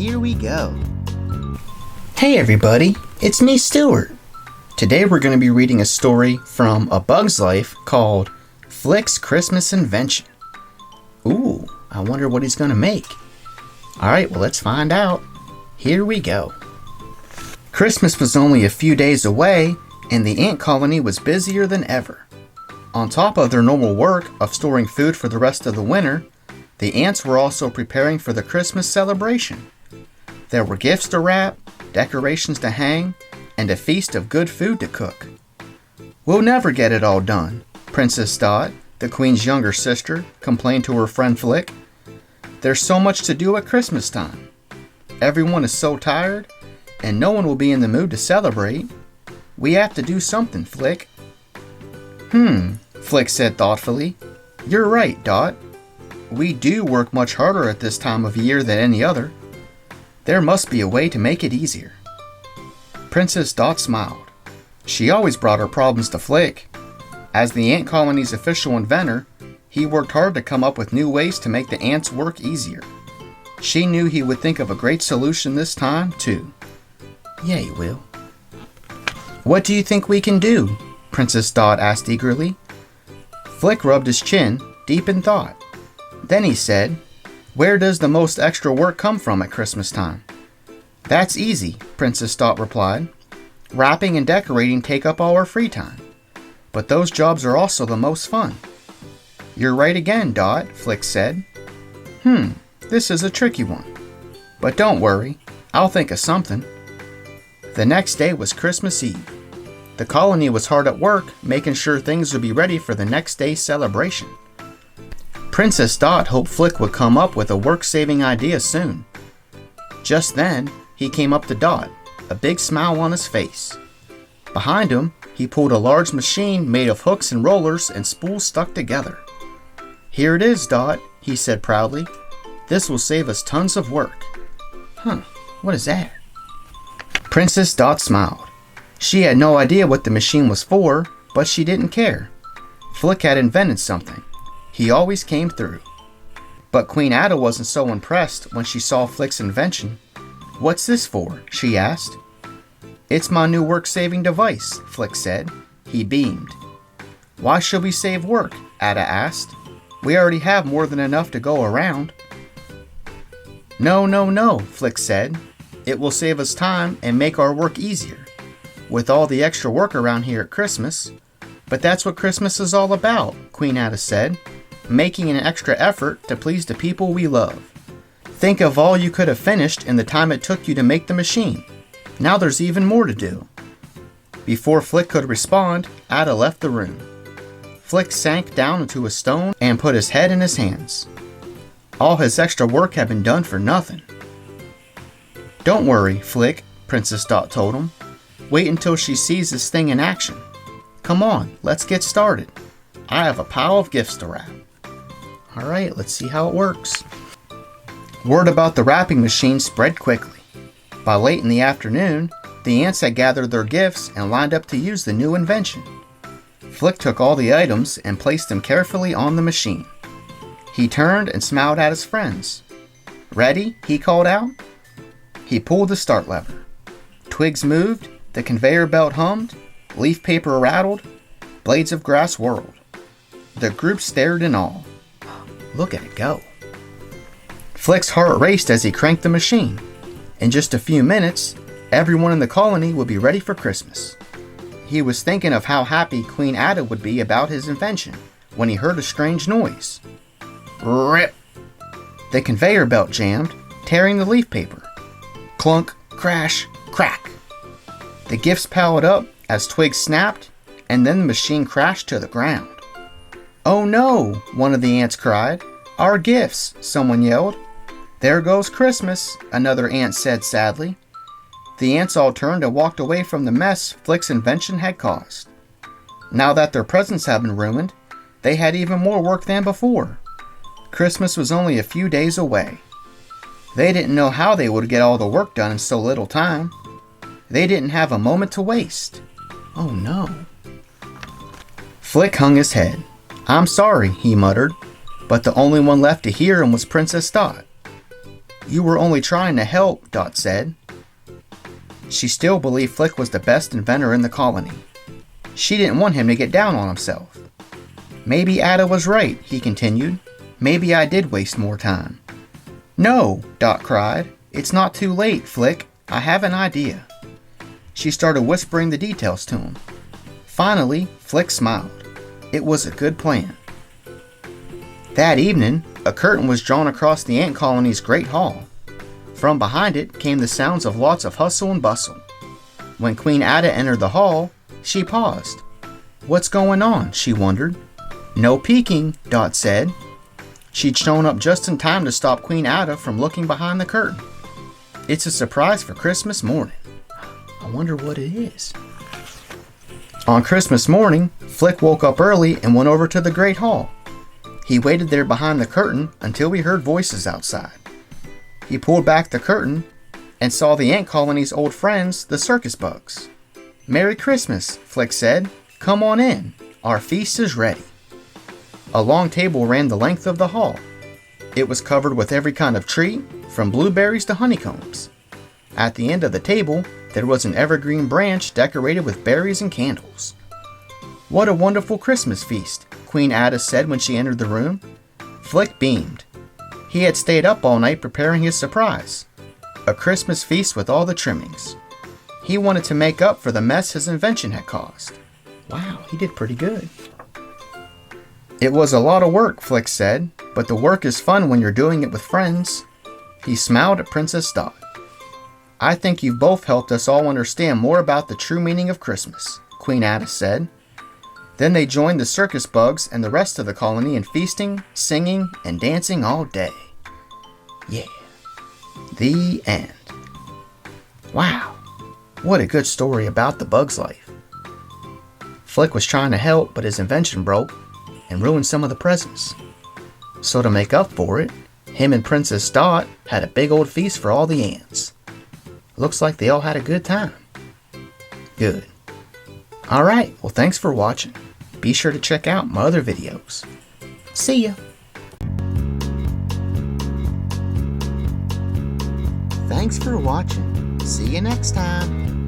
here we go. Hey everybody, it's me Stuart. Today we're going to be reading a story from A Bug's Life called Flik's Christmas Invention. Ooh, I wonder what he's going to make. Alright, well let's find out. Here we go. Christmas was only a few days away, and the ant colony was busier than ever. On top of their normal work of storing food for the rest of the winter, the ants were also preparing for the Christmas celebration. There were gifts to wrap, decorations to hang, and a feast of good food to cook. "We'll never get it all done," Princess Dot, the Queen's younger sister, complained to her friend Flik. "There's so much to do at Christmas time. Everyone is so tired, and no one will be in the mood to celebrate. We have to do something, Flik." Flik said thoughtfully. "You're right, Dot. We do work much harder at this time of year than any other. There must be a way to make it easier." Princess Dot smiled. She always brought her problems to Flik. As the ant colony's official inventor, he worked hard to come up with new ways to make the ants' work easier. She knew he would think of a great solution this time, too. "Yeah, he will." "What do you think we can do?" Princess Dot asked eagerly. Flik rubbed his chin, deep in thought. Then he said, "Where does the most extra work come from at Christmas time?" "That's easy," Princess Dot replied. "Wrapping and decorating take up all our free time. But those jobs are also the most fun." "You're right again, Dot," Flik said. This is a tricky one. But don't worry, I'll think of something." The next day was Christmas Eve. The colony was hard at work, making sure things would be ready for the next day's celebration. Princess Dot hoped Flik would come up with a work-saving idea soon. Just then, he came up to Dot, a big smile on his face. Behind him, he pulled a large machine made of hooks and rollers and spools stuck together. "Here it is, Dot," he said proudly. "This will save us tons of work." What is that? Princess Dot smiled. She had no idea what the machine was for, but she didn't care. Flik had invented something. He always came through. But Queen Ada wasn't so impressed when she saw Flik's invention. "What's this for?" she asked. "It's my new work-saving device," Flik said. He beamed. "Why should we save work?" Ada asked. "We already have more than enough to go around." No, Flik said. "It will save us time and make our work easier. With all the extra work around here at Christmas." "But that's what Christmas is all about," Queen Ada said. "Making an extra effort to please the people we love. Think of all you could have finished in the time it took you to make the machine. Now there's even more to do." Before Flik could respond, Ada left the room. Flik sank down into a stone and put his head in his hands. All his extra work had been done for nothing. "Don't worry, Flik," Princess Dot told him. "Wait until she sees this thing in action. Come on, let's get started. I have a pile of gifts to wrap." Alright, let's see how it works. Word about the wrapping machine spread quickly. By late in the afternoon, the ants had gathered their gifts and lined up to use the new invention. Flik took all the items and placed them carefully on the machine. He turned and smiled at his friends. "Ready?" he called out. He pulled the start lever. Twigs moved, the conveyor belt hummed, leaf paper rattled, blades of grass whirled. The group stared in awe. Look at it go. Flik's heart raced as he cranked the machine. In just a few minutes, everyone in the colony would be ready for Christmas. He was thinking of how happy Queen Ada would be about his invention when he heard a strange noise. Rip! The conveyor belt jammed, tearing the leaf paper. Clunk, crash, crack. The gifts piled up as twigs snapped, and then the machine crashed to the ground. "Oh no!" one of the ants cried. "Our gifts!" someone yelled. "There goes Christmas," another ant said sadly. The ants all turned and walked away from the mess Flik's invention had caused. Now that their presents had been ruined, they had even more work than before. Christmas was only a few days away. They didn't know how they would get all the work done in so little time. They didn't have a moment to waste. Oh no. Flik hung his head. "I'm sorry," he muttered, but the only one left to hear him was Princess Dot. You were only trying to help, Dot said. She still believed Flik was the best inventor in the colony. She didn't want him to get down on himself. Maybe Ada was right, he continued. Maybe I did waste more time. No, Dot cried. It's not too late, Flik. I have an idea. She started whispering the details to him. Finally, Flik smiled. It was a good plan. That evening, a curtain was drawn across the ant colony's great hall. From behind it came the sounds of lots of hustle and bustle. When Queen Ada entered the hall, she paused. What's going on? She wondered. No peeking, Dot said. She'd shown up just in time to stop Queen Ada from looking behind the curtain. It's a surprise for Christmas morning. I wonder what it is. On Christmas morning, Flik woke up early and went over to the Great Hall. He waited there behind the curtain until he heard voices outside. He pulled back the curtain and saw the ant colony's old friends, the circus bugs. Merry Christmas, Flik said. Come on in. Our feast is ready. A long table ran the length of the hall. It was covered with every kind of treat, from blueberries to honeycombs. At the end of the table, there was an evergreen branch decorated with berries and candles. What a wonderful Christmas feast, Queen Ada said when she entered the room. Flik beamed. He had stayed up all night preparing his surprise, a Christmas feast with all the trimmings. He wanted to make up for the mess his invention had caused. Wow, he did pretty good. It was a lot of work, Flik said, but the work is fun when you're doing it with friends. He smiled at Princess Dot. I think you've both helped us all understand more about the true meaning of Christmas, Queen Ada said. Then they joined the circus bugs and the rest of the colony in feasting, singing, and dancing all day. Yeah. The end. Wow. What a good story about the bug's life. Flik was trying to help, but his invention broke and ruined some of the presents. So to make up for it, him and Princess Dot had a big old feast for all the ants. Looks like they all had a good time. Good. Alright, well thanks for watching. Be sure to check out my other videos. See ya! Thanks for watching. See you next time.